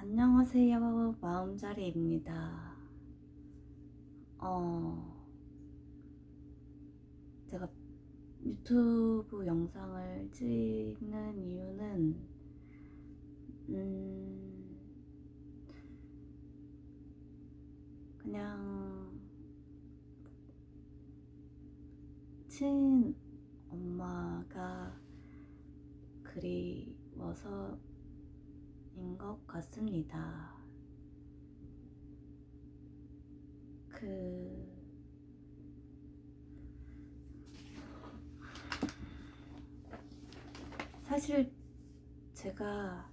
안녕하세요. 마음자리입니다. 제가 유튜브 영상을 찍는 이유는, 음, 그냥, 친엄마가 그리워서인 것 같습니다. 사실 제가,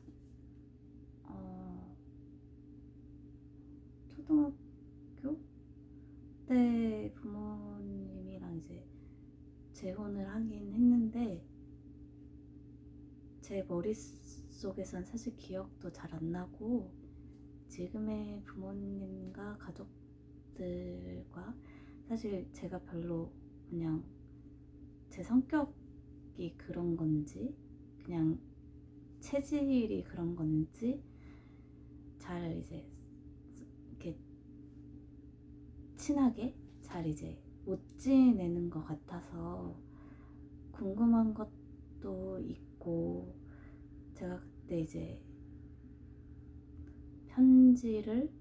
초등학교 때 부모님이랑 이제 재혼을 하긴 했는데, 제 머릿속에선 사실 기억도 잘 안 나고, 지금의 부모님과 가족들과 사실 제가 별로 그냥 제 성격이 그런 건지, 그냥 체질이 그런 건지 잘 이제 이렇게 친하게 잘 이제 못 지내는 것 같아서 궁금한 것도 있고, 제가 그때 이제 편지를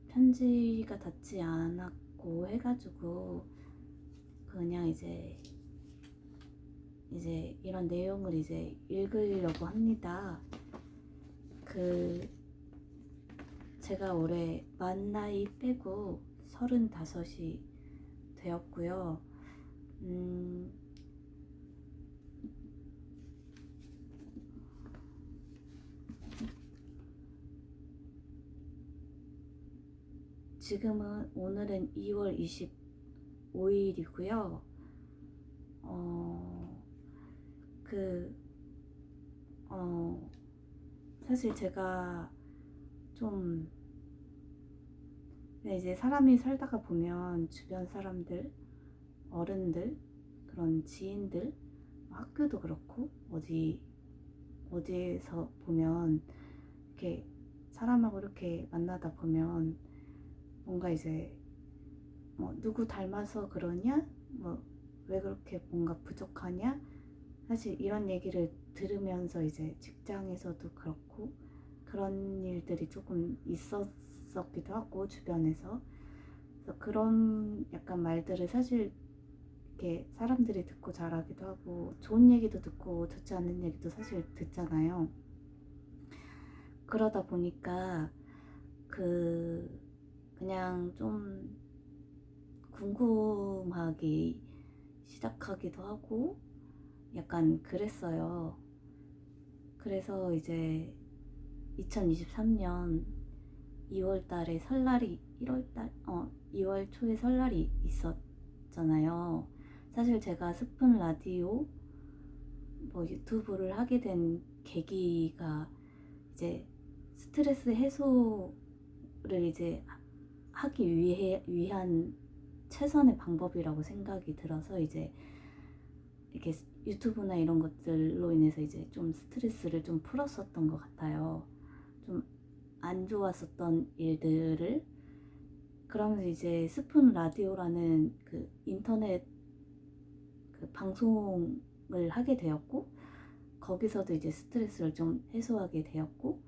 편지가 닿지 않았고 해가지고 그냥 이제 이런 내용을 이제 읽으려고 합니다. 제가 올해 만 나이 빼고 35이 되었고요. 지금은 오늘은 2월 25일이고요. 그, 사실 제가 좀, 이제 사람이 살다가 보면 주변 사람들, 어른들, 그런 지인들, 학교도 그렇고, 어디에서 보면, 이렇게 사람하고 이렇게 만나다 보면, 뭔가 이제, 뭐, 누구 닮아서 그러냐? 뭐, 왜 그렇게 뭔가 부족하냐? 사실 이런 얘기를 들으면서 이제 직장에서도 그렇고 그런 일들이 조금 있었기도 하고 주변에서. 그래서 그런 약간 말들을 사실 이렇게 사람들이 듣고 자라기도 하고, 좋은 얘기도 듣고 좋지 않은 얘기도 사실 듣잖아요. 그러다 보니까 그냥 좀 궁금하기 시작하기도 하고 약간 그랬어요. 그래서 이제 2023년 2월 달에 설날이 2월 초에 설날이 있었잖아요. 사실 제가 스푼 라디오 뭐 유튜브를 하게 된 계기가 이제 스트레스 해소를 이제 하기 위한 최선의 방법이라고 생각이 들어서 이제 이렇게 유튜브나 이런 것들로 인해서 이제 좀 스트레스를 좀 풀었었던 것 같아요. 좀 안 좋았었던 일들을. 그러면서 이제 스푼 라디오라는 그 인터넷 그 방송을 하게 되었고, 거기서도 이제 스트레스를 좀 해소하게 되었고,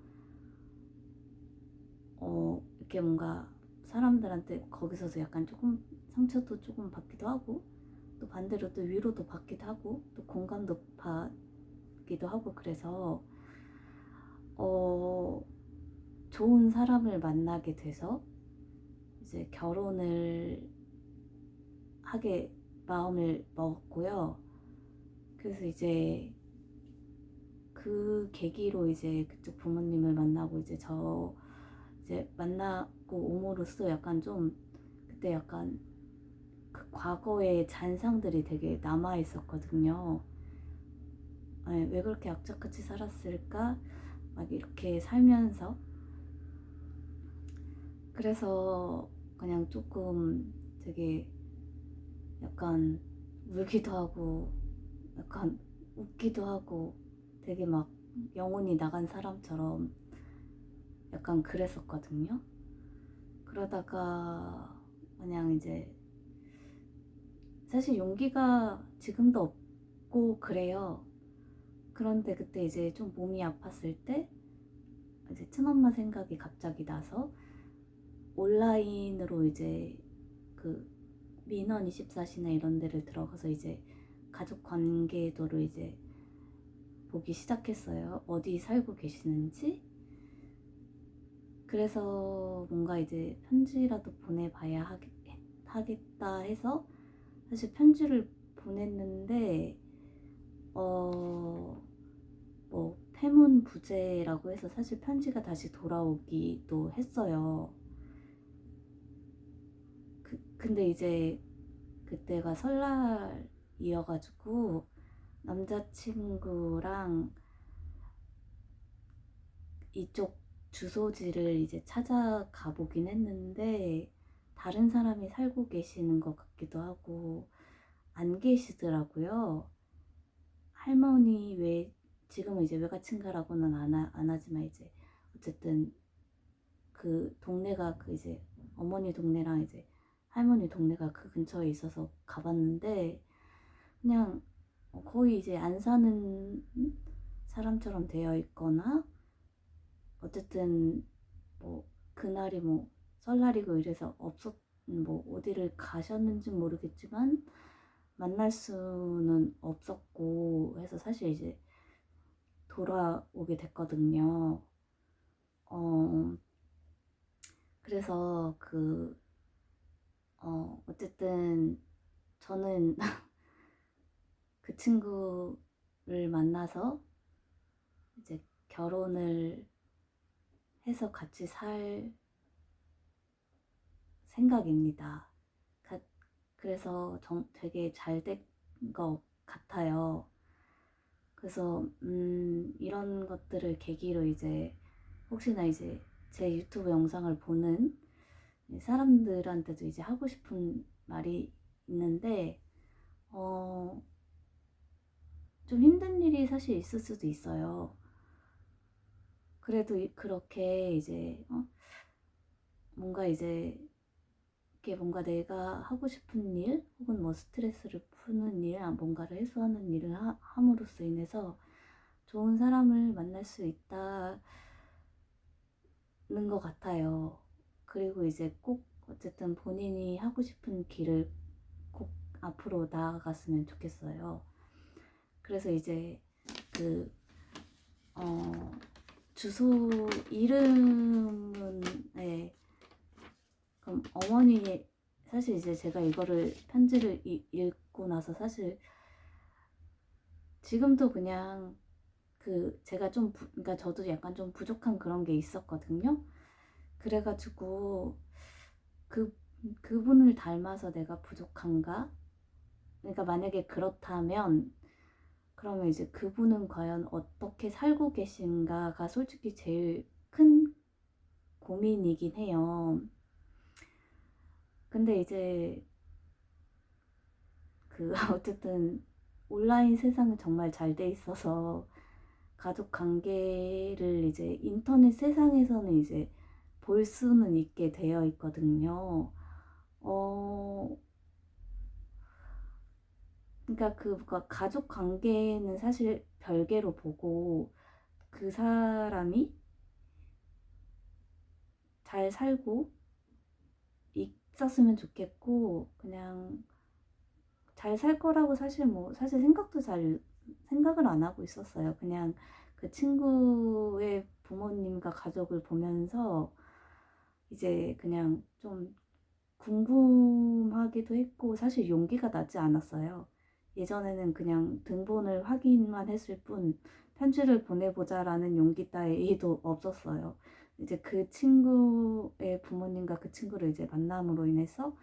이렇게 뭔가 사람들한테 거기서도 약간 조금 상처도 조금 받기도 하고, 또 반대로 또 위로도 받기도 하고, 또 공감도 받기도 하고, 그래서 좋은 사람을 만나게 돼서 이제 결혼을 하게 마음을 먹었고요. 그래서 이제 그 계기로 이제 그쪽 부모님을 만나고 이제 만나고 옴으로써 약간 좀 그때 약간 그 과거의 잔상들이 되게 남아 있었거든요. 네, 왜 그렇게 악착같이 살았을까? 막 이렇게 살면서. 그래서 그냥 조금 되게 약간 울기도 하고 약간 웃기도 하고 되게 막 영혼이 나간 사람처럼 약간 그랬었거든요. 그러다가 그냥 이제 사실 용기가 지금도 없고 그래요. 그런데 그때 이제 좀 몸이 아팠을 때 이제 친엄마 생각이 갑자기 나서 온라인으로 이제 그 민원 24시나 이런 데를 들어가서 이제 가족 관계도를 이제 보기 시작했어요. 어디 살고 계시는지. 그래서 뭔가 이제 편지라도 보내봐야 하겠다 해서 사실 편지를 보냈는데 뭐 태문부재라고 해서 사실 편지가 다시 돌아오기도 했어요. 근데 이제 그때가 설날이어가지고 남자친구랑 이쪽 주소지를 이제 찾아가 보긴 했는데 다른 사람이 살고 계시는 것 같기도 하고 안 계시더라고요. 할머니 지금은 이제 외가친가라고는 안 하지만 이제 어쨌든 그 동네가 그 이제 어머니 동네랑 이제 할머니 동네가 그 근처에 있어서 가봤는데 그냥 거의 이제 안 사는 사람처럼 되어 있거나 어쨌든 뭐 그날이 뭐 설날이고 이래서 뭐 어디를 가셨는지 모르겠지만 만날 수는 없었고 해서 사실 이제 돌아오게 됐거든요. 그래서 어쨌든 저는 그 친구를 만나서 이제 결혼을 해서 같이 살 생각입니다. 그래서 되게 잘 된 것 같아요. 그래서 이런 것들을 계기로 이제 혹시나 이제 제 유튜브 영상을 보는 사람들한테도 이제 하고 싶은 말이 있는데 좀 힘든 일이 사실 있을 수도 있어요. 그래도 그렇게 이제 뭔가 이제 이렇게 뭔가 내가 하고 싶은 일 혹은 뭐 스트레스를 푸는 일, 뭔가를 해소하는 일을 함으로써 인해서 좋은 사람을 만날 수 있다는 것 같아요. 그리고 이제 꼭 어쨌든 본인이 하고 싶은 길을 꼭 앞으로 나아갔으면 좋겠어요. 그래서 이제 그 주소 이름은 그럼 어머니 사실 이제 제가 이거를 편지를 읽고 나서 사실 지금도 그냥 제가 좀 그러니까 저도 약간 좀 부족한 그런 게 있었거든요. 그래가지고 그분을 닮아서 내가 부족한가? 그러니까 만약에 그렇다면 그러면 이제 그분은 과연 어떻게 살고 계신가가 솔직히 제일 큰 고민이긴 해요. 근데 이제 어쨌든 온라인 세상은 정말 잘 돼 있어서 가족 관계를 이제 인터넷 세상에서는 이제 볼 수는 있게 되어 있거든요. 그러니까 가족 관계는 사실 별개로 보고 그 사람이 잘 살고 있었으면 좋겠고 그냥 잘 살 거라고 사실 생각을 안 하고 있었어요. 그냥 그 친구의 부모님과 가족을 보면서 이제 그냥 좀 궁금하기도 했고 사실 용기가 나지 않았어요. 예전에는 그냥 등본을 확인만 했을 뿐 편지를 보내보자라는 용기 따위도 없었어요. 이제 그 친구의 부모님과 그 친구를 이제 만남으로 인해서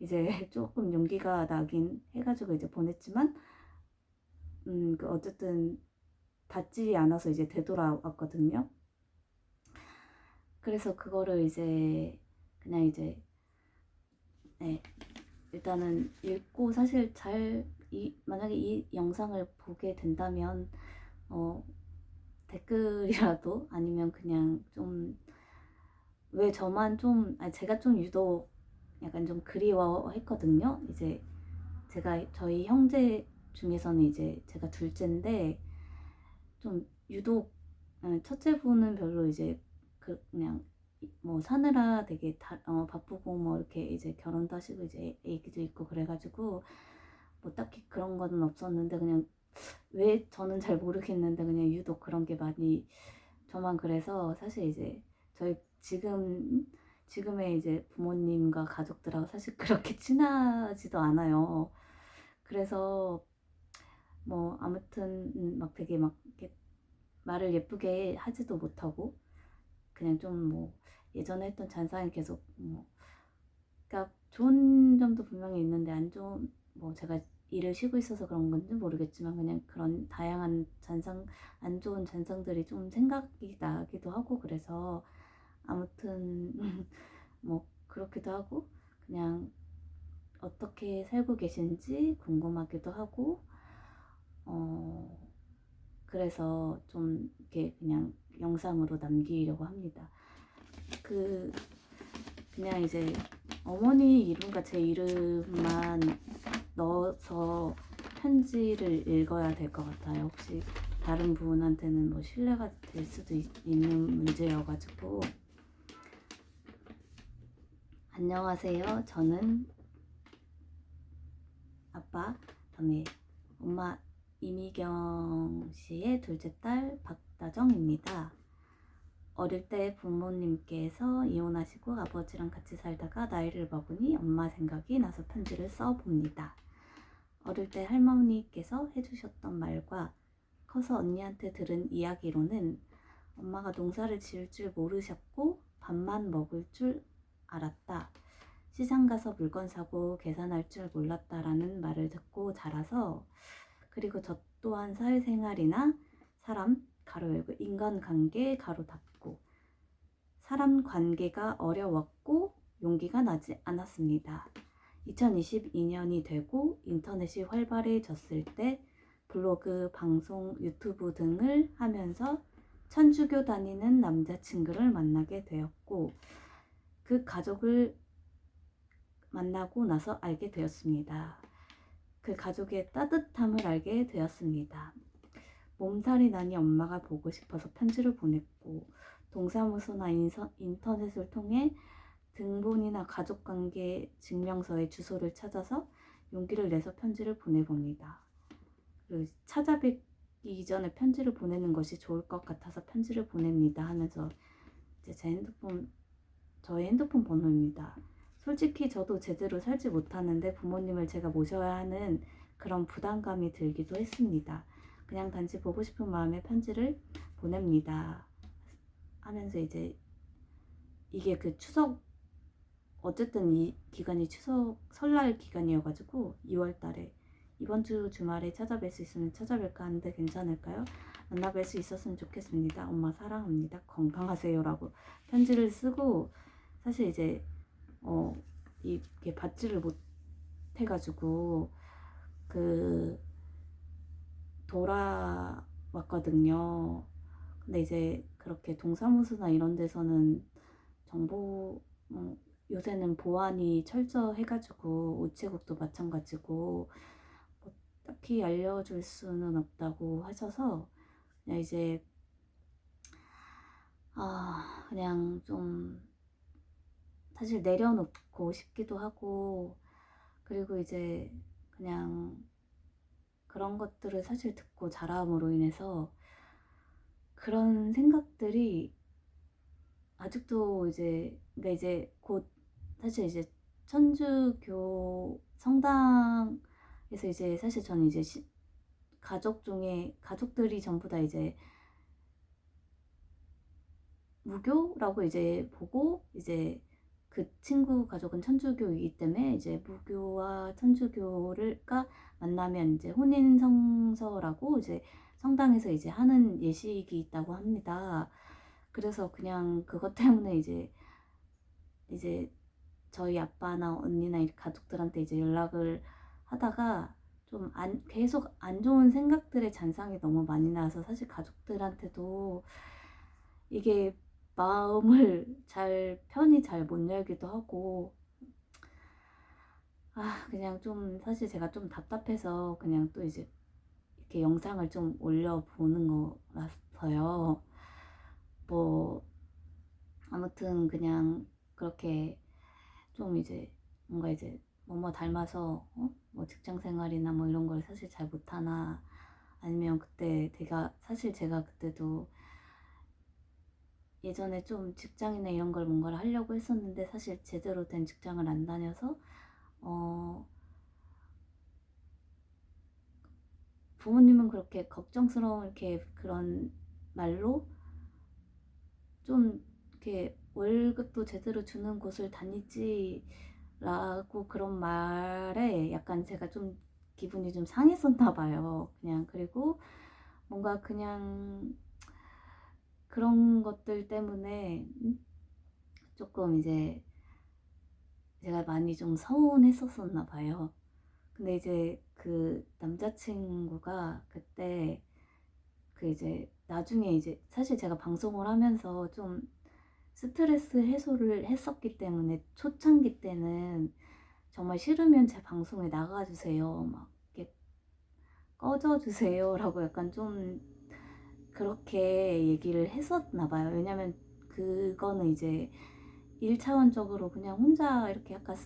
이제 조금 용기가 나긴 해가지고 이제 보냈지만 어쨌든 닿지 않아서 이제 되돌아왔거든요. 그래서 그거를 이제 그냥 이제 네, 일단은 읽고 사실 만약에 이 영상을 보게 된다면 댓글이라도 아니면 그냥 좀 왜 저만 좀 제가 좀 유독 약간 좀 그리워했거든요. 이제 제가 저희 형제 중에서는 이제 제가 둘째인데 좀 유독 첫째분은 별로 이제 그냥 뭐 사느라 되게 바쁘고 뭐 이렇게 이제 결혼도 하시고 이제 애기도 있고 그래가지고 뭐 딱히 그런 거는 없었는데 그냥 왜 저는 잘 모르겠는데 그냥 유독 그런 게 많이 저만 그래서 사실 이제 저희 지금의 이제 부모님과 가족들하고 사실 그렇게 친하지도 않아요. 그래서 뭐 아무튼 막 되게 막 이렇게 말을 예쁘게 하지도 못하고 그냥 좀 뭐 예전에 했던 잔상이 계속 뭐 그러니까 좋은 점도 분명히 있는데 안 좋은 뭐 제가 일을 쉬고 있어서 그런 건지 모르겠지만 그냥 그런 다양한 안 좋은 잔상들이 좀 생각이 나기도 하고 그래서 아무튼 뭐 그렇기도 하고 그냥 어떻게 살고 계신지 궁금하기도 하고 어 그래서 좀 이렇게 그냥 영상으로 남기려고 합니다. 그 그냥 이제 어머니 이름과 제 이름만 넣어서 편지를 읽어야 될 것 같아요. 혹시 다른 분한테는 뭐 신뢰가 될 수도 있는 문제여가지고. 안녕하세요. 저는 아빠, 다음에 엄마 이미경 씨의 둘째 딸 박다정입니다. 어릴 때 부모님께서 이혼하시고 아버지랑 같이 살다가 나이를 먹으니 엄마 생각이 나서 편지를 써봅니다. 어릴 때 할머니께서 해주셨던 말과 커서 언니한테 들은 이야기로는 엄마가 농사를 지을 줄 모르셨고 밥만 먹을 줄 알았다. 시장 가서 물건 사고 계산할 줄 몰랐다라는 말을 듣고 자라서 그리고 저 또한 사회생활이나 사람 가로 열고 인간관계 가로 닫고 사람 관계가 어려웠고 용기가 나지 않았습니다. 2022년이 되고 인터넷이 활발해졌을 때 블로그, 방송, 유튜브 등을 하면서 천주교 다니는 남자친구를 만나게 되었고 그 가족을 만나고 나서 알게 되었습니다. 그 가족의 따뜻함을 알게 되었습니다. 몸살이 나니 엄마가 보고 싶어서 편지를 보냈고 동사무소나 인터넷을 통해 등본이나 가족관계 증명서의 주소를 찾아서 용기를 내서 편지를 보내봅니다. 그리고 찾아뵙기 이전에 편지를 보내는 것이 좋을 것 같아서 편지를 보냅니다 하면서 이제 저의 핸드폰 번호입니다. 솔직히 저도 제대로 살지 못하는데 부모님을 제가 모셔야 하는 그런 부담감이 들기도 했습니다. 그냥 단지 보고 싶은 마음에 편지를 보냅니다 하면서 이제 이게 그 추석 어쨌든 이 기간이 추석 설날 기간이어가지고 2월 달에 이번 주 주말에 찾아뵐 수 있으면 찾아뵐까 하는데 괜찮을까요? 만나뵐 수 있었으면 좋겠습니다. 엄마 사랑합니다. 건강하세요라고 편지를 쓰고 사실 이제 이게 받지를 못해가지고 그 돌아왔거든요. 근데 이제 그렇게 동사무소나 이런 데서는 정보 요새는 보안이 철저해가지고 우체국도 마찬가지고 뭐 딱히 알려줄 수는 없다고 하셔서 그냥 이제 그냥 좀 사실 내려놓고 싶기도 하고 그리고 이제 그냥 그런 것들을 사실 듣고 자람으로 인해서 그런 생각들이 아직도 이제 그러니까 이제 곧 사실 이제 천주교 성당에서 이제 사실 저는 이제 가족들이 전부 다 이제 무교라고 이제 보고 이제 그 친구 가족은 천주교이기 때문에 이제 무교와 천주교를가 만나면 이제 혼인 성서라고 이제 성당에서 이제 하는 예식이 있다고 합니다. 그래서 그냥 그것 때문에 이제 저희 아빠나 언니나 가족들한테 이제 연락을 하다가 좀 계속 안 좋은 생각들의 잔상이 너무 많이 나서 사실 가족들한테도 이게 마음을 편히 잘 못 열기도 하고, 그냥 좀 사실 제가 좀 답답해서 그냥 또 이제 이렇게 영상을 좀 올려보는 거라서요. 뭐 아무튼 그냥 그렇게 좀 이제 뭔가 이제 뭐뭐 닮아서 뭐 직장 생활이나 뭐 이런 걸 사실 잘 못하나, 아니면 그때 사실 제가 그때도 예전에 좀 직장이나 이런 걸 뭔가를 하려고 했었는데 사실 제대로 된 직장을 안 다녀서 부모님은 그렇게 걱정스러운 이렇게 그런 말로 좀 이렇게 월급도 제대로 주는 곳을 다니지 라고 그런 말에 약간 제가 좀 기분이 좀 상했었나 봐요. 그냥 그리고 뭔가 그냥 그런 것들 때문에 조금 이제 제가 많이 좀 서운했었었나 봐요. 근데 이제 그 남자친구가 그때 그 이제 나중에 이제 사실 제가 방송을 하면서 좀 스트레스 해소를 했었기 때문에 초창기 때는 정말 싫으면 제 방송에 나가주세요, 막 이렇게 꺼져주세요라고 약간 좀 그렇게 얘기를 했었나 봐요. 왜냐면 그거는 이제 1차원적으로 그냥 혼자 이렇게 약간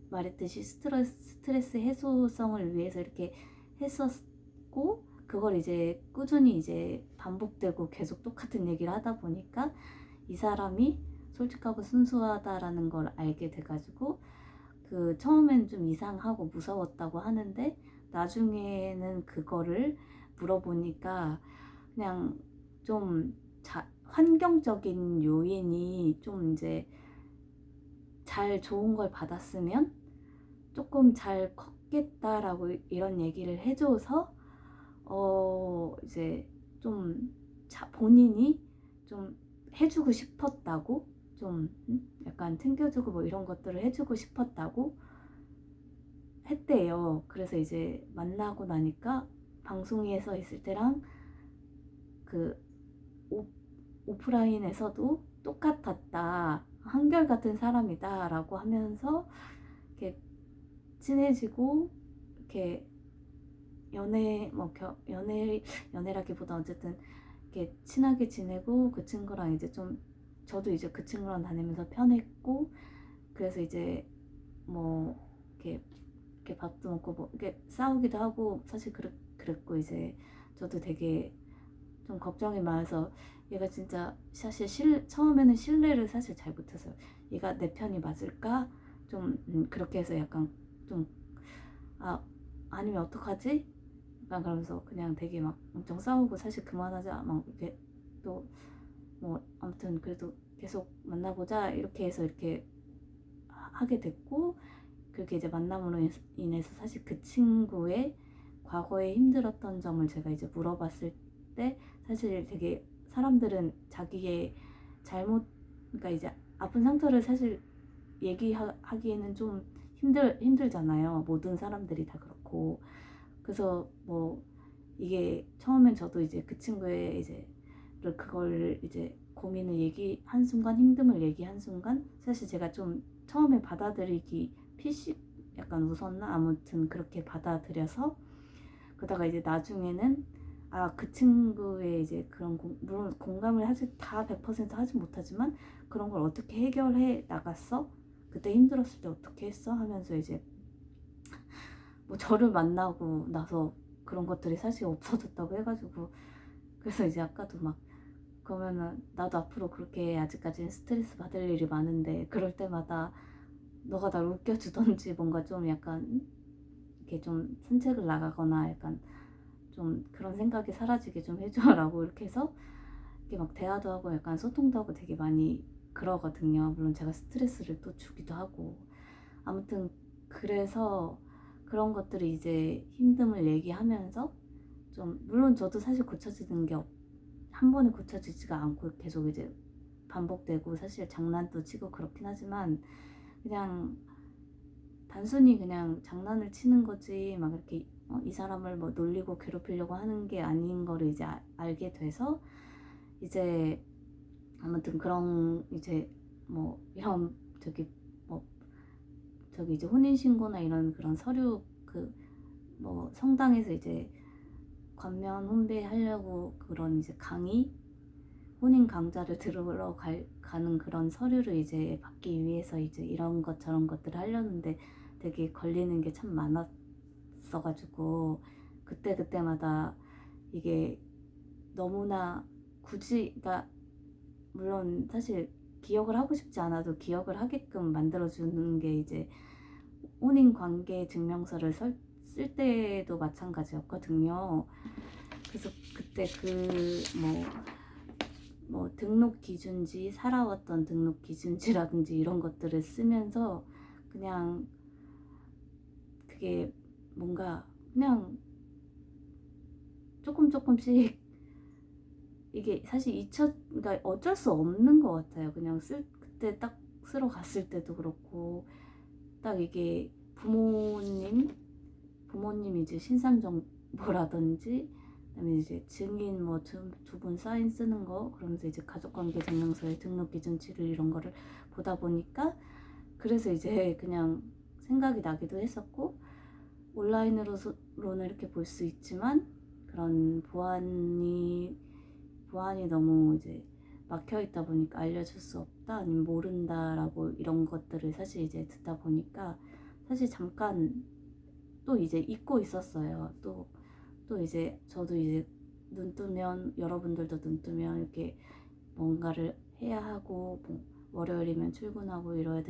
말했듯이 스트레스 해소성을 위해서 이렇게 했었고, 그걸 이제 꾸준히 이제 반복되고 계속 똑같은 얘기를 하다 보니까 이 사람이 솔직하고 순수하다라는 걸 알게 돼가지고 그 처음엔 좀 이상하고 무서웠다고 하는데 나중에는 그거를 물어보니까 그냥 좀 환경적인 요인이 좀 이제 잘 좋은 걸 받았으면 조금 잘 컸겠다라고 이런 얘기를 해줘서 이제 좀 본인이 좀 해주고 싶었다고, 좀 약간 챙겨주고 뭐 이런 것들을 해주고 싶었다고 했대요. 그래서 이제 만나고 나니까 방송에서 있을 때랑 그 오프라인에서도 똑같았다, 한결같은 사람이다 라고 하면서 이렇게 친해지고, 이렇게 연애라기보다 어쨌든 이렇게 친하게 지내고, 그 친구랑 이제 좀 저도 이제 그 친구랑 다니면서 편했고, 그래서 이제 뭐 이렇게 밥도 먹고 뭐 이렇게 싸우기도 하고 사실 그랬고, 이제 저도 되게 좀 걱정이 많아서 얘가 진짜 사실 처음에는 신뢰를 사실 잘 못했어요. 얘가 내 편이 맞을까? 좀 그렇게 해서 약간 좀 아니면 어떡하지? 약간 그러면서 그냥 되게 막 엄청 싸우고 사실 그만하자 막 이렇게 또 뭐 아무튼 그래도 계속 만나보자 이렇게 해서 이렇게 하게 됐고, 그렇게 이제 만남으로 인해서 사실 그 친구의 과거에 힘들었던 점을 제가 이제 물어봤을 때 사실 되게 사람들은 자기의 잘못, 그러니까 이제 아픈 상처를 사실 얘기하기에는 좀 힘들잖아요. 모든 사람들이 다 그렇고. 그래서 뭐 이게 처음엔 저도 이제 그 친구의 이제 그걸 이제 고민을 얘기한 순간, 힘듦을 얘기한 순간 사실 제가 좀 처음에 받아들이기 피식 약간 웃었나, 아무튼 그렇게 받아들여서, 그러다가 이제 나중에는 그 친구의 이제 그런 물론 공감을 다 100% 하진 못하지만 그런 걸 어떻게 해결해 나갔어? 그때 힘들었을 때 어떻게 했어? 하면서 이제 뭐 저를 만나고 나서 그런 것들이 사실 없어졌다고 해가지고, 그래서 이제 아까도 막 그러면은 나도 앞으로 그렇게 아직까지는 스트레스 받을 일이 많은데 그럴 때마다 너가 날 웃겨주던지 뭔가 좀 약간 이렇게 좀 산책을 나가거나 약간 좀 그런 생각이 사라지게 좀 해줘라고 이렇게 해서 이렇게 막 대화도 하고 약간 소통도 하고 되게 많이 그러거든요. 물론 제가 스트레스를 또 주기도 하고, 아무튼 그래서 그런 것들이 이제 힘듦을 얘기하면서 좀, 물론 저도 사실 고쳐지는 게 한 번에 고쳐지지가 않고 계속 이제 반복되고 사실 장난도 치고 그렇긴 하지만 그냥 단순히 그냥 장난을 치는 거지 막 이렇게 이 사람을 뭐 놀리고 괴롭히려고 하는 게 아닌 거를 이제 알게 돼서 이제 아무튼 그런 이제 뭐 이런 뭐 저기 이제 혼인신고나 이런 그런 서류 그 뭐 성당에서 이제 관면 혼배하려고 그런 이제 혼인 강좌를 들으러 가는 그런 서류를 이제 받기 위해서 이제 이런 것 저런 것들을 하려는데 되게 걸리는 게 참 많았어가지고 그때마다 이게 너무나 굳이, 그러니까 물론 사실 기억을 하고 싶지 않아도 기억을 하게끔 만들어주는 게 이제 혼인 관계 증명서를 쓸 때도 마찬가지였거든요. 그래서 그때 뭐 등록 기준지, 살아왔던 등록 기준지라든지 이런 것들을 쓰면서 그냥 그게 뭔가 그냥 조금씩 이게 사실 그러니까 어쩔 수 없는 것 같아요. 그냥 그때 딱 쓰러 갔을 때도 그렇고 딱 이게 부모님 이제 신상 정보라든지 그다음에 이제 증인 뭐 두 분 사인 쓰는 거 그러면서 이제 가족관계 증명서에 등록 기준치를 이런 거를 보다 보니까 그래서 이제 그냥 생각이 나기도 했었고 온라인으로는 이렇게 볼 수 있지만 그런 보안이 너무 이제 막혀 있다 보니까 알려줄 수 없다 아니면 모른다라고 이런 것들을 사실 이제 듣다 보니까 사실 잠깐 또 이제 잊고 있었어요. 또 이제 저도 이제 눈 뜨면 여러분들도 눈 뜨면 이렇게 뭔가를 해야 하고 뭐 월요일이면 출근하고 이래야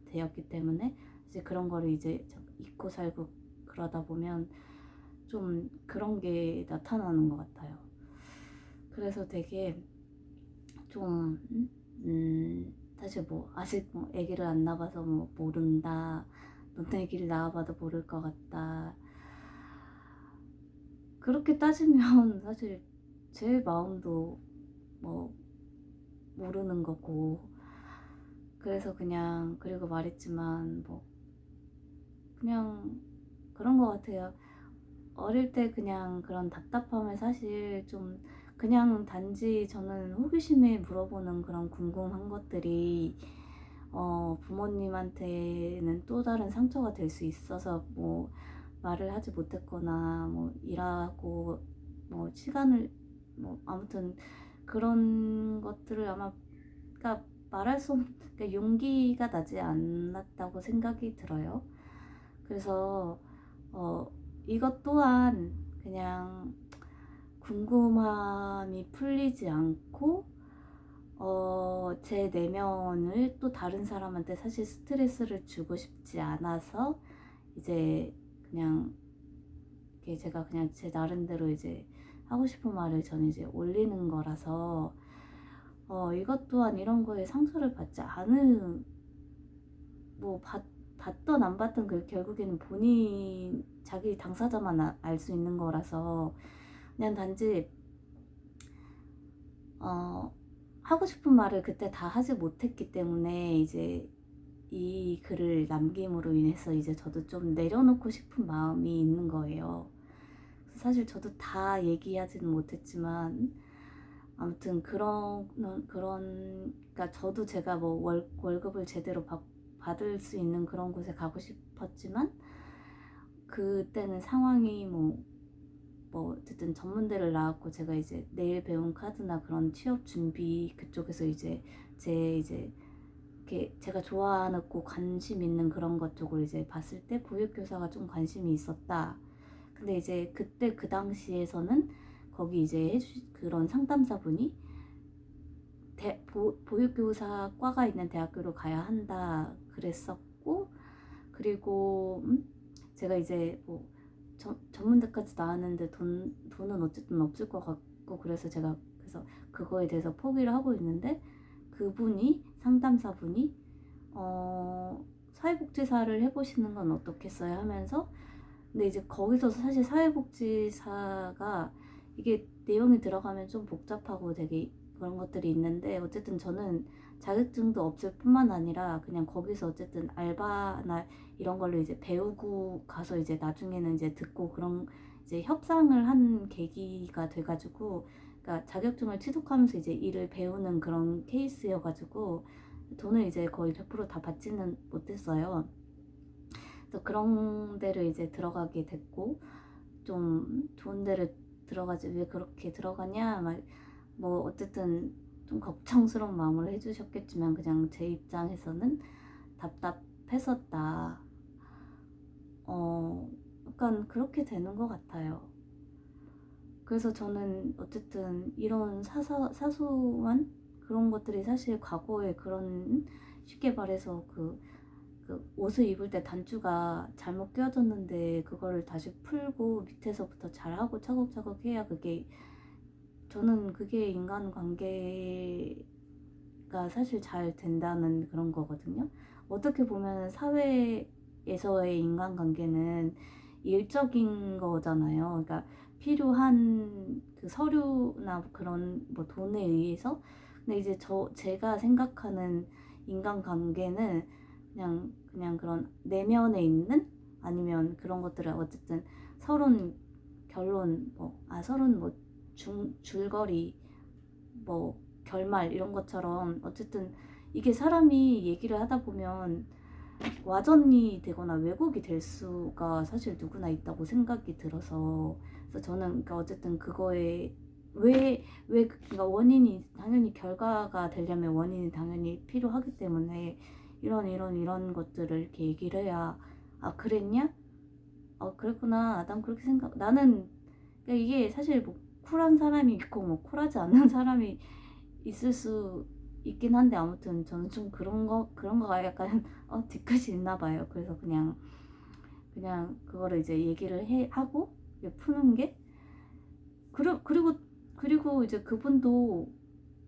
되었기 때문에 이제 그런 거를 이제 잊고 살고 그러다 보면 좀 그런 게 나타나는 것 같아요. 그래서 되게 좀 사실 뭐 아직 뭐 아기를 안 낳아봐서 뭐 모른다, 넌 아기를 낳아봐도 모를 것 같다, 그렇게 따지면 사실 제 마음도 뭐 모르는 거고 그래서 그냥 그리고 말했지만 뭐 그냥 그런 것 같아요. 어릴 때 그냥 그런 답답함을 사실 좀 그냥 단지 저는 호기심에 물어보는 그런 궁금한 것들이 부모님한테는 또 다른 상처가 될 수 있어서 뭐 말을 하지 못했거나 뭐 일하고 뭐 시간을 뭐 아무튼 그런 것들을 아마 그러니까 말할 수 없는 그러니까 용기가 나지 않았다고 생각이 들어요. 그래서 이것 또한 그냥 궁금함이 풀리지 않고 제 내면을 또 다른 사람한테 사실 스트레스를 주고 싶지 않아서 이제 그냥 이렇게 제가 그냥 제 나름대로 이제 하고 싶은 말을 저는 이제 올리는 거라서 이것 또한 이런 거에 상처를 받지 않은 뭐 받던 안 받던 그 결국에는 본인 자기 당사자만 알 수 있는 거라서 그냥 단지 하고 싶은 말을 그때 다 하지 못했기 때문에 이제 이 글을 남김으로 인해서 이제 저도 좀 내려놓고 싶은 마음이 있는 거예요. 그래서 사실 저도 다 얘기하지는 못했지만 아무튼 그러니까 저도 제가 뭐 월급을 제대로 받을 수 있는 그런 곳에 가고 싶었지만 그때는 상황이 뭐 어쨌든 전문대를 나왔고 제가 이제 내일 배운 카드나 그런 취업 준비 그쪽에서 이제 이렇게 제가 좋아하고 관심 있는 그런 것 쪽을 이제 봤을 때 보육교사가 좀 관심이 있었다. 근데 이제 그때 그 당시에서는 거기 이제 그런 상담사분이 보육교사 과가 있는 대학교로 가야 한다 그랬었고 그리고 제가 이제 뭐 전문대까지 나왔는데 돈은 어쨌든 없을 것 같고 그래서 제가 그거에 대해서 포기를 하고 있는데 그분이 상담사분이 사회복지사를 해보시는 건 어떻겠어요 하면서 근데 이제 거기서 사실 사회복지사가 이게 내용이 들어가면 좀 복잡하고 되게 그런 것들이 있는데 어쨌든 저는 자격증도 없을 뿐만 아니라 그냥 거기서 어쨌든 알바나 이런 걸로 이제 배우고 가서 이제 나중에는 이제 듣고 그런 이제 협상을 한 계기가 돼가지고, 그러니까 자격증을 취득하면서 이제 일을 배우는 그런 케이스여가지고 돈을 이제 거의 100%다 받지는 못했어요. 그래서 그런 데를 이제 들어가게 됐고, 좀 좋은 데를 들어가지 왜 그렇게 들어가냐 막 뭐 어쨌든 좀 걱정스러운 마음을 해주셨겠지만 그냥 제 입장에서는 답답했었다. 약간 그렇게 되는 것 같아요. 그래서 저는 어쨌든 이런 사소한 그런 것들이 사실 과거에 그런, 쉽게 말해서 그 옷을 입을 때 단추가 잘못 껴졌는데 그거를 다시 풀고 밑에서부터 잘하고 차곡차곡 해야 그게, 저는 그게 인간관계가 사실 잘 된다는 그런 거거든요. 어떻게 보면 사회에서의 인간관계는 일적인 거잖아요. 그러니까 필요한 그 서류나 그런 뭐 돈에 의해서. 근데 이제 제가 생각하는 인간관계는 그냥 그런 내면에 있는, 아니면 그런 것들을 어쨌든 서론 결론 서론 줄거리 뭐 결말 이런 것처럼 어쨌든 이게 사람이 얘기를 하다 보면 와전이 되거나 왜곡이 될 수가 사실 누구나 있다고 생각이 들어서, 그래서 저는 그러니까 어쨌든 그거에 그러니까 원인이 당연히, 결과가 되려면 원인이 당연히 필요하기 때문에 이런 것들을 이렇게 얘기를 해야, 아 그랬냐? 그랬구나. 난 그렇게 생각. 나는 그러니까 이게 사실 뭐 쿨한 사람이 있고 뭐 쿨하지 않는 사람이 있을 수 있긴 한데, 아무튼 저는 좀 그런 거가 약간 뒤끝이 있나 봐요. 그래서 그냥 그거를 이제 얘기를 하고 푸는 게, 그리고 이제 그분도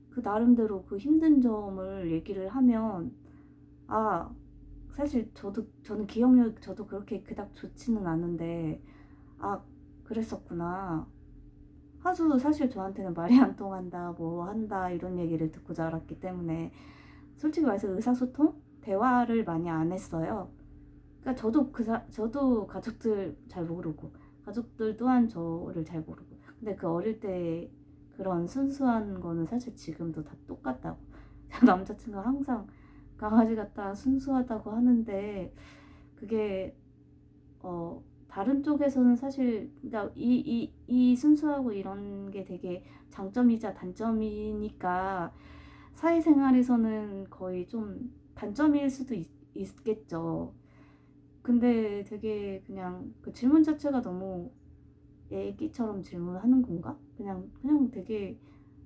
그 나름대로 그 힘든 점을 얘기를 하면, 아 사실 저는 기억력 저도 그렇게 그닥 좋지는 않은데, 아 그랬었구나 하수, 사실 저한테는 말이 안 통한다 뭐 한다 이런 얘기를 듣고 자랐기 때문에 솔직히 말해서 의사소통 대화를 많이 안 했어요. 그러니까 저도 가족들 잘 모르고 가족들 또한 저를 잘 모르고, 근데 그 어릴 때 그런 순수한 거는 사실 지금도 다 똑같다고. 남자친구가 항상 강아지 같다 순수하다고 하는데, 그게 다른 쪽에서는 사실, 그러니까 이 순수하고 이런 게 되게 장점이자 단점이니까 사회생활에서는 거의 좀 단점일 수도 있겠죠. 근데 되게 그냥 그 질문 자체가 너무 애기처럼 질문하는 건가? 그냥 되게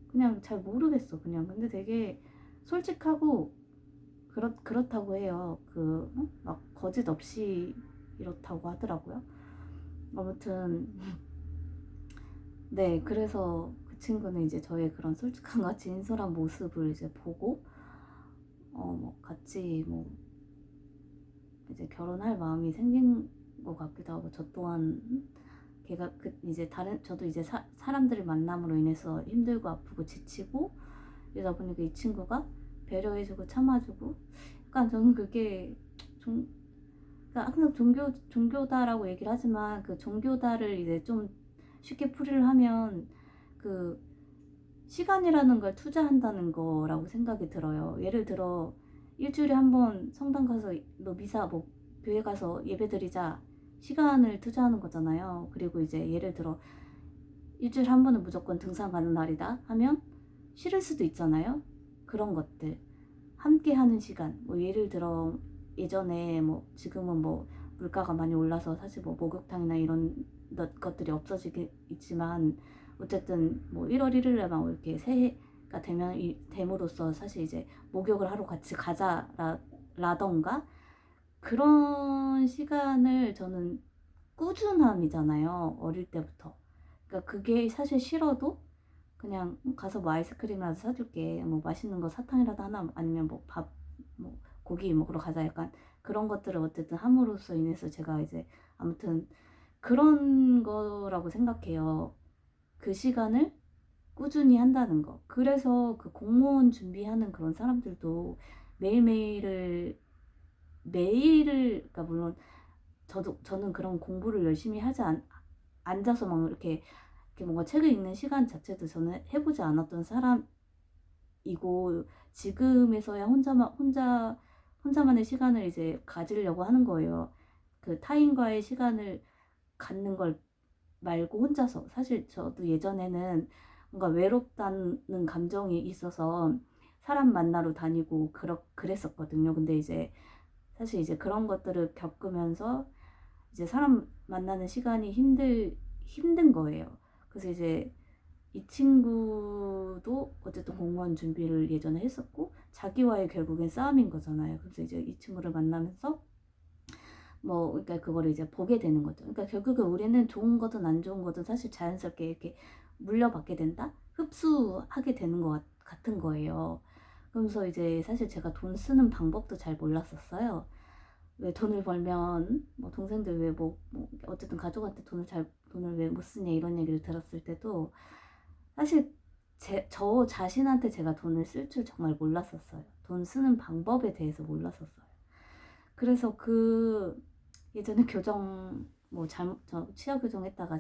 그냥 잘 모르겠어. 그냥 근데 되게 솔직하고 그렇다고 해요. 막 거짓 없이 이렇다고 하더라고요. 아무튼 네, 그래서 그 친구는 이제 저의 그런 솔직함과 진솔한 모습을 이제 보고 뭐 같이 뭐 이제 결혼할 마음이 생긴 것 같기도 하고, 저 또한 걔가 이제 저도 이제 사람들을 만남으로 인해서 힘들고 아프고 지치고 이러다 보니까 이 친구가 배려해주고 참아주고, 약간 저는 그게 종 그러니까 항상 종교다라고 얘기를 하지만, 그 종교다를 이제 좀 쉽게 풀이를 하면 그 시간이라는 걸 투자한다는 거라고 생각이 들어요. 예를 들어 일주일에 한 번 성당 가서 너 미사 뭐 교회 가서 예배 드리자, 시간을 투자하는 거잖아요. 그리고 이제 예를 들어 일주일에 한 번은 무조건 등산 가는 날이다 하면 싫을 수도 있잖아요. 그런 것들 함께 하는 시간, 뭐 예를 들어 예전에 뭐 지금은 뭐 물가가 많이 올라서 사실 뭐 목욕탕이나 이런 것들이 없어지긴 있지만, 어쨌든 뭐 1월 1일에 막 이렇게 새해가 됨으로써 사실 이제 목욕을 하러 같이 가자라던가 그런 시간을, 저는 꾸준함이잖아요, 어릴 때부터. 그러니까 그게 사실 싫어도 그냥 가서 뭐 아이스크림이라도 사줄게, 뭐 맛있는 거 사탕이라도 하나, 아니면 뭐 밥, 뭐 고기 먹으러 가자, 약간 그런 것들을 어쨌든 함으로써 인해서 제가 이제 아무튼 그런 거라고 생각해요. 그 시간을 꾸준히 한다는 거. 그래서 그 공무원 준비하는 그런 사람들도 매일을, 그러니까 물론 저는 그런 공부를 열심히 앉아서 막 이렇게 뭔가 책을 읽는 시간 자체도 저는 해보지 않았던 사람이고, 지금에서야 혼자만의 시간을 이제 가지려고 하는 거예요. 그 타인과의 시간을 갖는 걸 말고 혼자서. 사실 저도 예전에는 뭔가 외롭다는 감정이 있어서 사람 만나러 다니고 그랬었거든요. 근데 이제 사실 이제 그런 것들을 겪으면서 이제 사람 만나는 시간이 힘든 거예요. 그래서 이제 이 친구도 어쨌든 공무원 준비를 예전에 했었고, 자기와의 결국엔 싸움인 거잖아요. 그래서 이제 이 친구를 만나면서 뭐, 그러니까 그거를 이제 보게 되는 거죠. 그러니까 결국에 우리는 좋은 거든 안 좋은 거든 사실 자연스럽게 이렇게 물려받게 된다? 흡수하게 되는 것 같은 거예요. 그러면서 이제 사실 제가 돈 쓰는 방법도 잘 몰랐었어요. 왜 돈을 벌면 뭐 동생들 왜 뭐 어쨌든 가족한테 돈을 왜 못 쓰냐 이런 얘기를 들었을 때도 사실 저 자신한테 제가 돈을 쓸 줄 정말 몰랐었어요. 돈 쓰는 방법에 대해서 몰랐었어요. 그래서 예전에 저 취업 교정했다가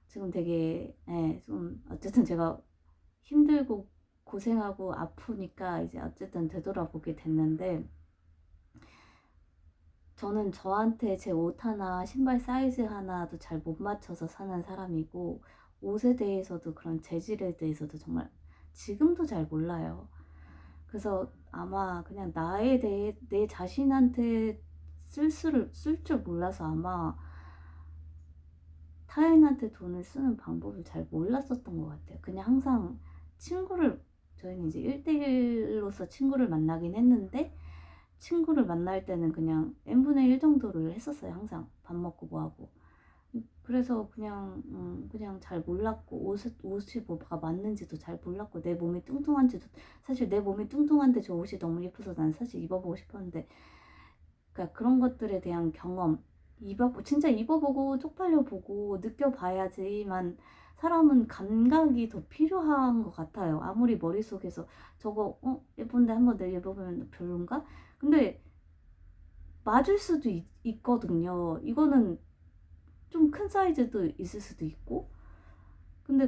지금 되게, 예, 좀, 어쨌든 제가 힘들고 고생하고 아프니까 이제 어쨌든 되돌아보게 됐는데, 저는 저한테 제 옷 하나, 신발 사이즈 하나도 잘 못 맞춰서 사는 사람이고, 옷에 대해서도 그런 재질에 대해서도 정말 지금도 잘 몰라요. 그래서 아마 그냥 내 자신한테 쓸 줄 몰라서 아마 타인한테 돈을 쓰는 방법을 잘 몰랐었던 것 같아요. 그냥 항상 저희는 이제 1대1로서 친구를 만나긴 했는데, 친구를 만날 때는 그냥 n분의 1 정도를 했었어요. 항상 밥 먹고 뭐 하고. 그래서 그냥 잘 몰랐고, 옷이 뭐가 맞는지도 잘 몰랐고, 사실 내 몸이 뚱뚱한데 저 옷이 너무 예뻐서 난 사실 입어보고 싶었는데, 그러니까 그런 것들에 대한 경험, 진짜 입어보고 쪽팔려보고 느껴봐야지만 사람은 감각이 더 필요한 것 같아요. 아무리 머릿속에서 저거 예쁜데 한번 내가 입어보면 별론가? 근데 맞을 수도 있거든요. 이거는 좀 큰 사이즈도 있을 수도 있고. 근데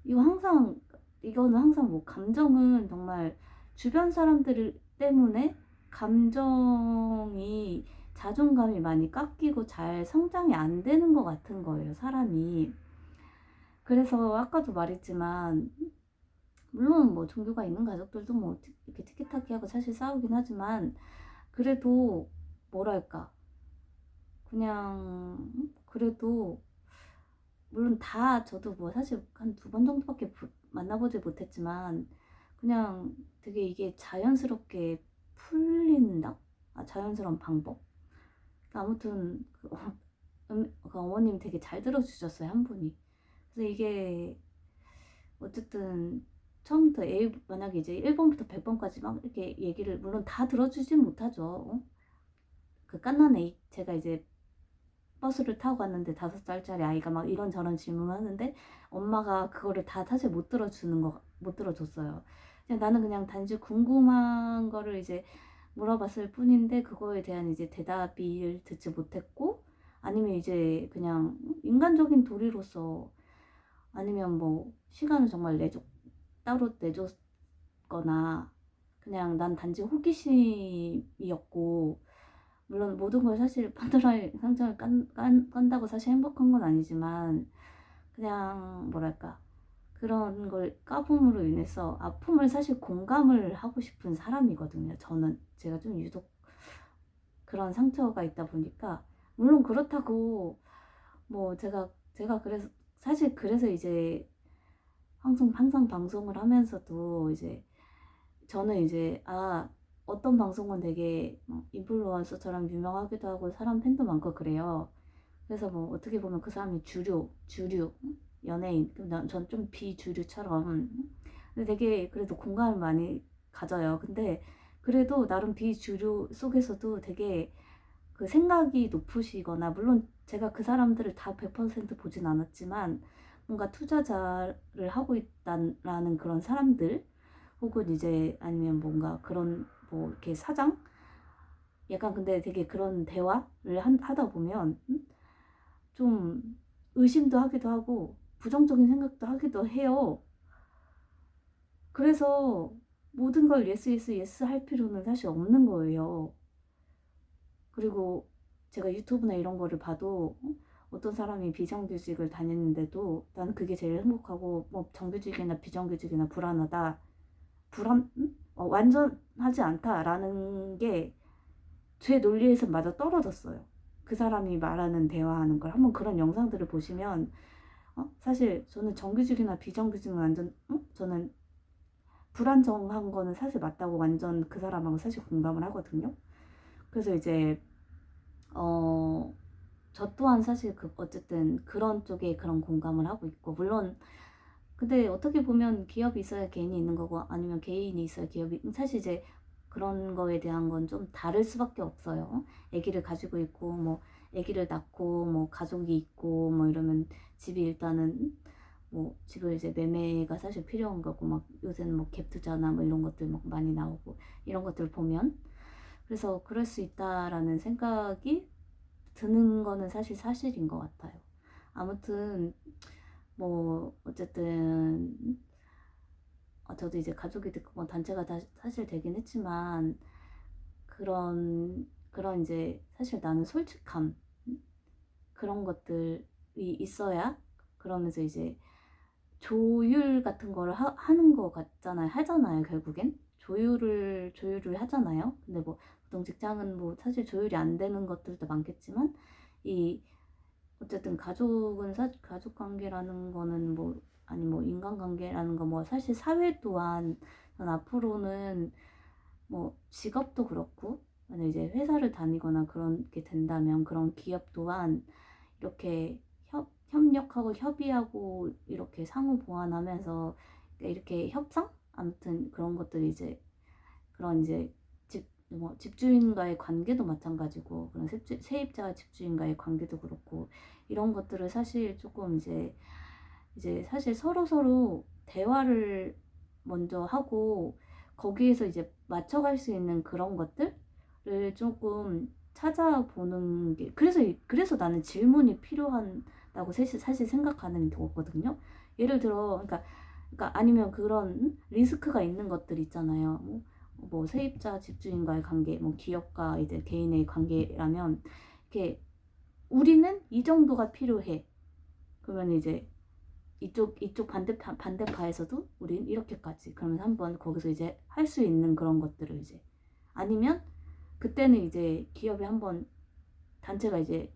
이거는 항상 뭐 감정은 정말 주변 사람들 때문에 감정이 자존감이 많이 깎이고 잘 성장이 안 되는 것 같은 거예요, 사람이. 그래서 아까도 말했지만, 물론 뭐 종교가 있는 가족들도 뭐 이렇게 티키타키하고 사실 싸우긴 하지만, 그래도 뭐랄까, 그래도 물론 저도 뭐 사실 한 2번 정도밖에 만나보지 못했지만, 그냥 되게 이게 자연스럽게 풀린다? 자연스러운 방법? 아무튼 그 어머님이 되게 잘 들어주셨어요, 한 분이. 그래서 이게 어쨌든 처음부터 만약에 이제 1번부터 100번까지 막 이렇게 얘기를 물론 다 들어주진 못하죠. 그 갓난 제가 이제 버스를 타고 갔는데 5살짜리 아이가 막 이런저런 질문을 하는데 엄마가 그거를 다 사실 못 들어줬어요. 나는 그냥 단지 궁금한 거를 이제 물어봤을 뿐인데 그거에 대한 이제 대답을 듣지 못했고, 아니면 이제 그냥 인간적인 도리로서, 아니면 뭐 시간을 정말 따로 내줬거나, 그냥 난 단지 호기심이었고, 물론 모든 걸 사실 판도라의 상자를 깐다고 사실 행복한 건 아니지만, 그냥 뭐랄까, 그런 걸 까봄으로 인해서 아픔을 사실 공감을 하고 싶은 사람이거든요. 제가 좀 유독 그런 상처가 있다 보니까, 물론 그렇다고 뭐 제가 그래서 이제 항상 방송을 하면서도 이제 저는 이제 어떤 방송은 되게 인플루언서처럼 유명하기도 하고 사람 팬도 많고 그래요. 그래서 뭐 어떻게 보면 그 사람이 주류 연예인, 전 좀 비주류처럼. 근데 되게 그래도 공감을 많이 가져요. 근데 그래도 나름 비주류 속에서도 되게 그 생각이 높으시거나, 물론 제가 그 사람들을 다 100% 보진 않았지만 뭔가 투자자를 하고 있다라는 그런 사람들, 혹은 이제 아니면 뭔가 그런 뭐 이렇게 사장, 약간 근데 되게 그런 대화를 하다 보면 좀 의심도 하기도 하고 부정적인 생각도 하기도 해요. 그래서 모든 걸 예스 예스 예스 할 필요는 사실 없는 거예요. 그리고 제가 유튜브나 이런 거를 봐도 어떤 사람이 비정규직을 다녔는데도 나는 그게 제일 행복하고, 뭐 정규직이나 비정규직이나 불안하다, 완전하지 않다라는 게 제 논리에서 맞아 떨어졌어요. 그 사람이 말하는 대화하는 걸 한번 그런 영상들을 보시면 사실 저는 정규직이나 비정규직은 완전 저는 불안정한 거는 사실 맞다고 완전 그 사람하고 사실 공감을 하거든요. 그래서 이제 저 또한 사실 어쨌든 그런 쪽에 그런 공감을 하고 있고, 물론 근데 어떻게 보면 기업이 있어야 개인이 있는 거고, 아니면 개인이 있어야 기업이, 사실 이제 그런 거에 대한 건 좀 다를 수밖에 없어요. 아기를 가지고 있고 뭐 아기를 낳고 뭐 가족이 있고 뭐 이러면 집이 일단은 뭐 집을 이제 매매가 사실 필요한 거고, 막 요새는 뭐 갭 투자나 뭐 이런 것들 막 많이 나오고 이런 것들 보면, 그래서 그럴 수 있다라는 생각이 드는 거는 사실 사실인 것 같아요. 아무튼 뭐 어쨌든 저도 이제 가족이 됐고 뭐 단체가 다 사실 되긴 했지만, 그런 이제 사실 나는 솔직함, 그런 것들이 있어야, 그러면서 이제 조율 같은 거를 하는 거 같잖아요. 하잖아요. 결국엔 조율을 하잖아요. 근데 뭐 보통 직장은 뭐 사실 조율이 안 되는 것들도 많겠지만, 이 어쨌든 가족은 가족 관계라는 거는 뭐, 아니 뭐 인간관계라는 거, 뭐 사실 사회 또한 전 앞으로는 뭐 직업도 그렇고, 만약 이제 회사를 다니거나 그런 게 된다면 그런 기업 또한 이렇게 협력하고 협의하고 이렇게 상호 보완하면서 이렇게 협상? 아무튼 그런 것들이 이제 그런 이제 뭐 집주인과의 관계도 마찬가지고, 그런 세입자와 집주인과의 관계도 그렇고, 이런 것들을 사실 조금 이제 사실 서로 대화를 먼저 하고 거기에서 이제 맞춰갈 수 있는 그런 것들을 조금 찾아보는 게, 그래서 나는 질문이 필요하다고 사실 생각하는 거거든요. 예를 들어, 그러니까 아니면 그런 리스크가 있는 것들 있잖아요. 뭐 세입자 집주인과의 관계, 뭐 기업과 이제 개인의 관계라면, 이렇게 우리는 이 정도가 필요해. 그러면 이제 이쪽 반대파에서도 우린 이렇게까지. 그러면 한번 거기서 이제 할 수 있는 그런 것들을 이제, 아니면 그때는 이제 기업이 한번, 단체가 이제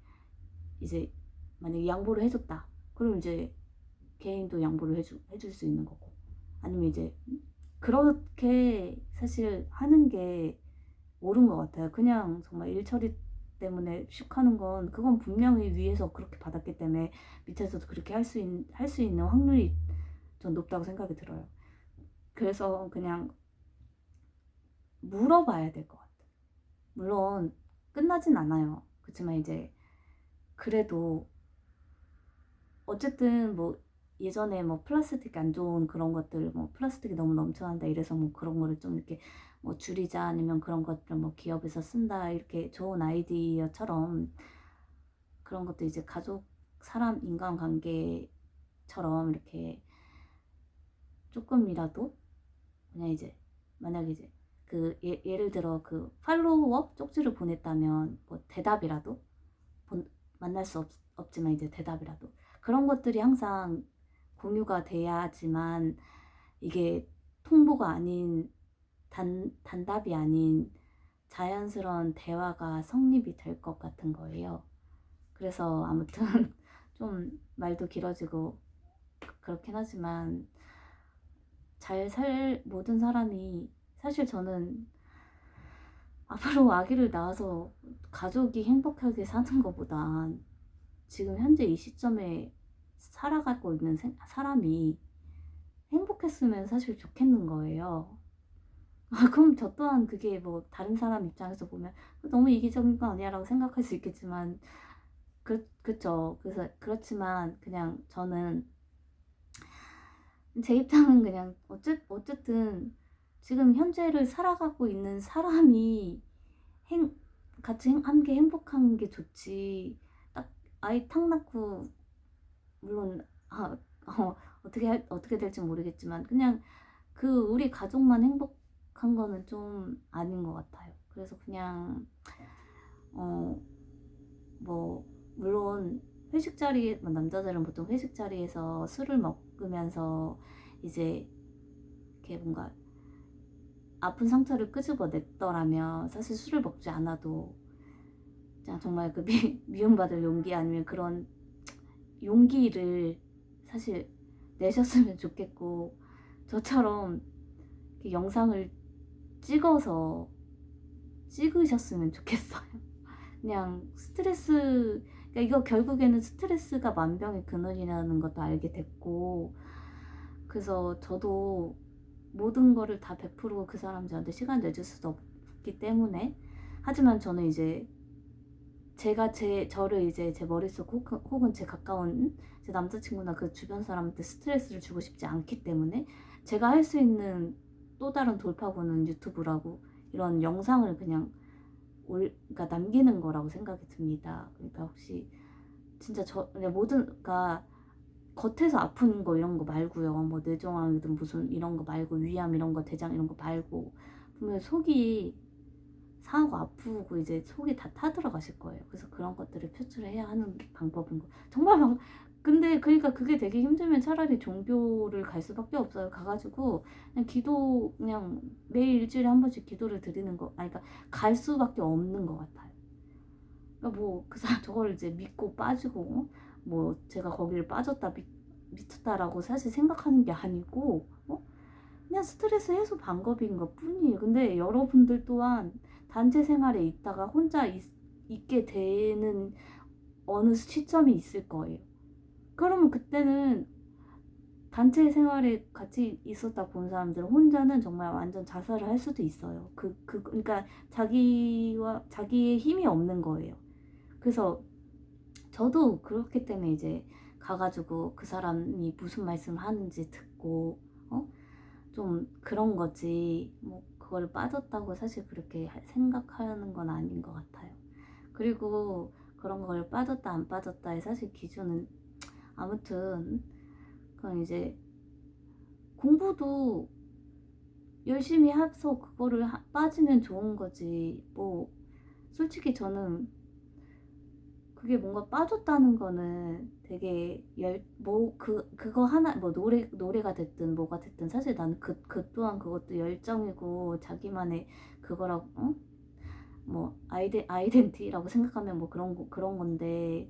만약에 양보를 해줬다. 그럼 이제 개인도 양보를 해줄 수 있는 거고. 아니면 이제 그렇게 사실 하는 게 옳은 것 같아요. 그냥 정말 일 처리 때문에 슉 하는 건, 그건 분명히 위에서 그렇게 받았기 때문에 밑에서도 그렇게 할 수 있는 확률이 전 높다고 생각이 들어요. 그래서 그냥 물어봐야 될 것 같아요. 물론 끝나진 않아요. 그렇지만 이제 그래도 어쨌든 뭐 예전에 뭐 플라스틱 안 좋은 그런 것들, 뭐 플라스틱이 너무 넘쳐난다 이래서 뭐 그런 거를 좀 이렇게 뭐 줄이자, 아니면 그런 것들 뭐 기업에서 쓴다, 이렇게 좋은 아이디어처럼 그런 것도 이제 가족, 사람, 인간관계처럼 이렇게 조금이라도 그냥 이제, 만약에 이제 그 예를 들어 그 팔로워 쪽지를 보냈다면 뭐 대답이라도, 만날 수 없지만 이제 대답이라도, 그런 것들이 항상 공유가 돼야지만 이게 통보가 아닌, 단답이 아닌 자연스러운 대화가 성립이 될 것 같은 거예요. 그래서 아무튼 좀 말도 길어지고 그렇긴 하지만, 모든 사람이, 사실 저는 앞으로 아기를 낳아서 가족이 행복하게 사는 것보다 지금 현재 이 시점에 살아가고 있는 사람이 행복했으면 사실 좋겠는 거예요. 그럼 저 또한 그게 뭐 다른 사람 입장에서 보면 너무 이기적인 거 아니야 라고 생각할 수 있겠지만, 그쵸. 그래서 그렇지만 그냥 저는 제 입장은 그냥 어쨌든 지금 현재를 살아가고 있는 사람이 같이 함께 행복한 게 좋지. 딱 아이 탁 낳고 물론 어떻게 될지 모르겠지만 그냥 우리 가족만 행복한 거는 좀 아닌 것 같아요. 그래서 그냥 뭐 물론 회식 자리에 남자들은 보통 회식 자리에서 술을 먹으면서 이제 이렇게 뭔가 아픈 상처를 끄집어냈더라면 사실 술을 먹지 않아도 그냥 정말 그 미움받을 용기 아니면 그런 용기를 사실 내셨으면 좋겠고, 저처럼 이렇게 영상을 찍으셨으면 좋겠어요. 그냥 그러니까 이거 결국에는 스트레스가 만병의 근원이라는 것도 알게 됐고, 그래서 저도 모든 거를 다 100% 그 사람들한테 시간 내줄 수도 없기 때문에, 하지만 저는 이제 저를 이제 제 머릿속 혹은 제 가까운 제 남자친구나 그 주변 사람한테 스트레스를 주고 싶지 않기 때문에 제가 할 수 있는 또 다른 돌파구는 유튜브라고 이런 영상을 그냥 그러니까 남기는 거라고 생각이 듭니다. 그러니까 혹시 진짜 그냥 그러니까 겉에서 아픈 거 이런 거 말고요. 뭐 뇌종양이든 무슨 이런 거 말고 위암 이런 거 대장 이런 거 말고 보면 속이 상하고 아프고 이제 속이 다 타들어가실 거예요. 그래서 그런 것들을 표출해야 하는 방법인 거. 정말 근데 그러니까 그게 되게 힘들면 차라리 종교를 갈 수밖에 없어요. 가가지고 그냥 매일 일주일에 한 번씩 기도를 드리는 거. 아니 그러니까 갈 수밖에 없는 것 같아요. 그러니까 뭐 그 사람 저걸 이제 믿고 빠지고 뭐 제가 거기를 빠졌다 미쳤다라고 사실 생각하는 게 아니고 그냥 스트레스 해소 방법인 것 뿐이에요. 근데 여러분들 또한 단체 생활에 있다가 혼자 있게 되는 어느 시점이 있을 거예요. 그러면 그때는 단체 생활에 같이 있었다 본 사람들은 혼자는 정말 완전 자살을 할 수도 있어요. 그러니까 자기의 힘이 없는 거예요. 그래서 저도 그렇기 때문에 이제 가가지고 그 사람이 무슨 말씀을 하는지 듣고, 좀 그런 거지, 뭐, 그걸 빠졌다고 사실 그렇게 생각하는 건 아닌 것 같아요. 그리고 그런 걸 빠졌다, 안 빠졌다의 사실 기준은, 아무튼, 그건 이제 공부도 열심히 해서 그거를 빠지면 좋은 거지, 뭐, 솔직히 저는 그게 뭔가 빠졌다는 거는 되게 그거 하나, 뭐 노래가 됐든 뭐가 됐든 사실 나는 그 또한 그것도 열정이고 자기만의 그거라고, 뭐, 아이덴티라고 생각하면 뭐 그런 건데,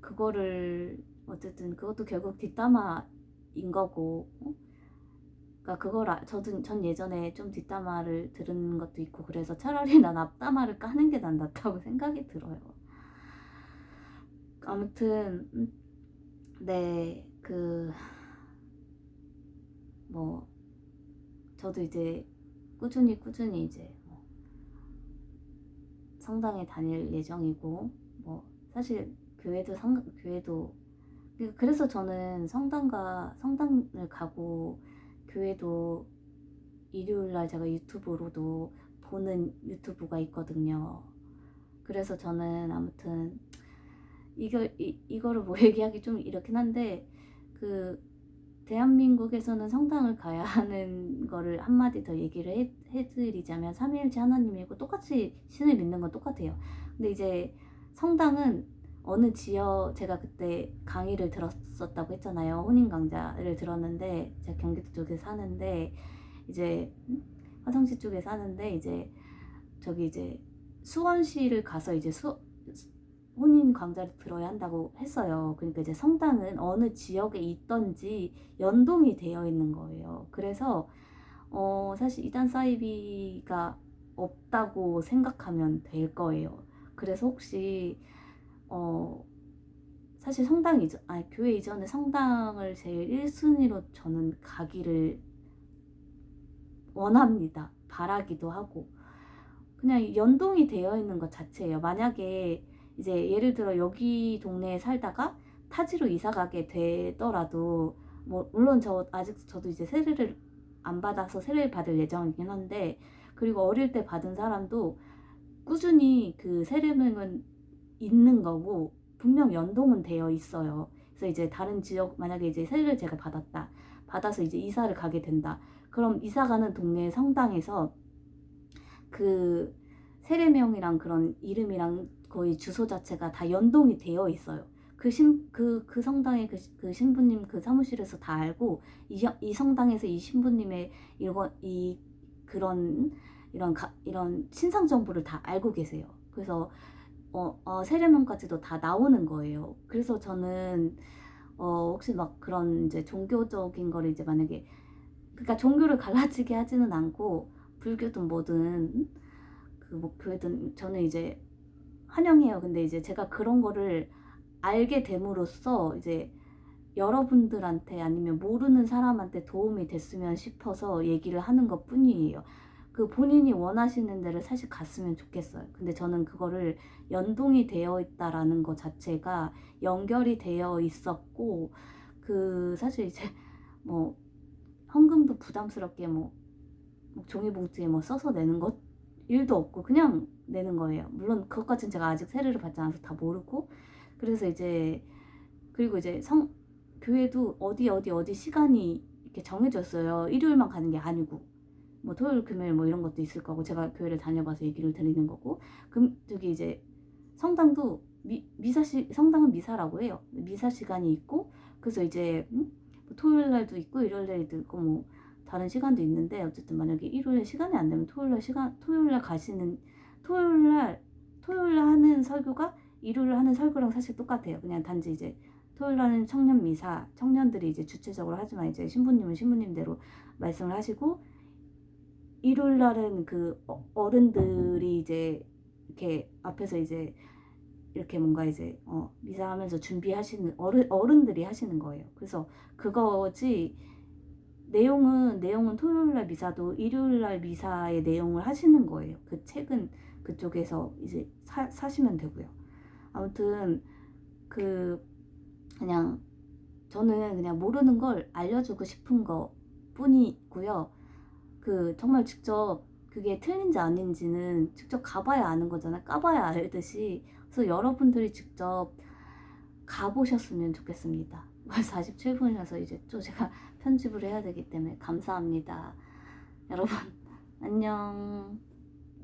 그거를, 어쨌든 그것도 결국 뒷담화인 거고, 그러니까 전 예전에 좀 뒷담화를 들은 것도 있고, 그래서 차라리 난 앞담화를 까는 게 난 낫다고 생각이 들어요. 아무튼 네, 뭐 저도 이제 꾸준히 이제 뭐 성당에 다닐 예정이고, 뭐 사실 교회도 그래서 저는 성당을 가고 교회도 일요일 날 제가 유튜브로도 보는 유튜브가 있거든요. 그래서 저는 아무튼 이거를 뭐 얘기하기 좀 이렇긴 한데, 대한민국에서는 성당을 가야 하는 거를 한마디 더 얘기를 해드리자면 삼위일체 하나님이고 똑같이 신을 믿는 건 똑같아요. 근데 이제 성당은 제가 그때 강의를 들었었다고 했잖아요. 혼인 강좌를 들었는데 제가 경기도 쪽에 사는데 이제 화성시 쪽에 사는데 이제 저기 이제 수원시를 가서 이제 혼인 강좌를 들어야 한다고 했어요. 그러니까 이제 성당은 어느 지역에 있던지 연동이 되어 있는 거예요. 그래서 사실 이단 사이비가 없다고 생각하면 될 거예요. 그래서 혹시 사실 교회 이전에 성당을 제일 1순위로 저는 가기를 원합니다. 바라기도 하고. 그냥 연동이 되어 있는 것 자체예요. 만약에 이제 예를 들어 여기 동네에 살다가 타지로 이사 가게 되더라도 뭐 물론 저도 이제 세례를 안 받아서 세례를 받을 예정이긴 한데, 그리고 어릴 때 받은 사람도 꾸준히 그 세례명은 있는 거고 분명 연동은 되어 있어요. 그래서 이제 다른 지역, 만약에 이제 세례를 제가 받아서 이제 이사를 가게 된다. 그럼 이사 가는 동네 성당에서 그 세례명이랑 그런 이름이랑 거의 주소 자체가 다 연동이 되어 있어요. 그 성당의 그 신부님 그 사무실에서 다 알고, 이 성당에서 이 신부님의 그런 이런 신상 정보를 다 알고 계세요. 그래서 세례명까지도 다 나오는 거예요. 그래서 저는 혹시 막 그런 이제 종교적인 거를 이제 만약에, 그러니까 종교를 갈라지게 하지는 않고 불교든 뭐든 그 목표든 저는 이제 환영해요. 근데 이제 제가 그런 거를 알게 됨으로써 이제 여러분들한테 아니면 모르는 사람한테 도움이 됐으면 싶어서 얘기를 하는 것 뿐이에요. 그 본인이 원하시는 데를 사실 갔으면 좋겠어요. 근데 저는 그거를 연동이 되어 있다라는 것 자체가 연결이 되어 있었고, 그 사실 이제 뭐 헌금도 부담스럽게 뭐 종이봉투에 뭐 써서 내는 것 일도 없고 그냥 내는 거예요. 물론 그것까지는 제가 아직 세례를 받지 않아서 다 모르고. 그래서 이제 그리고 이제 교회도 어디 시간이 이렇게 정해졌어요. 일요일만 가는 게 아니고 뭐 토요일 금요일 뭐 이런 것도 있을 거고, 제가 교회를 다녀봐서 얘기를 드리는 거고. 저기 이제 성당도 성당은 미사라고 해요. 미사 시간이 있고, 그래서 이제 뭐 토요일 날도 있고 일요일 날도 있고 뭐 다른 시간도 있는데, 어쨌든 만약에 일요일에 시간이 안 되면 토요일 날 가시는, 토요일 날 하는 설교가 일요일 날 하는 설교랑 사실 똑같아요. 그냥 단지 이제 토요일 날은 청년 미사, 청년들이 이제 주체적으로 하지만 이제 신부님은 신부님대로 말씀을 하시고, 일요일 날은 그 어른들이 이제 이렇게 앞에서 이제 이렇게 뭔가 이제 미사하면서 준비하시는 어른들이 하시는 거예요. 그래서 그거지, 내용은 토요일날 미사도 일요일날 미사의 내용을 하시는 거예요. 그 책은 그쪽에서 이제 사시면 되고요. 아무튼 그 그냥 저는 그냥 모르는 걸 알려주고 싶은 거 뿐이고요. 그 정말 직접 그게 틀린지 아닌지는 직접 가봐야 아는 거잖아요. 까봐야 알듯이. 그래서 여러분들이 직접 가보셨으면 좋겠습니다. 47분이라서 이제 또 제가 편집을 해야 되기 때문에 감사합니다. 여러분 안녕.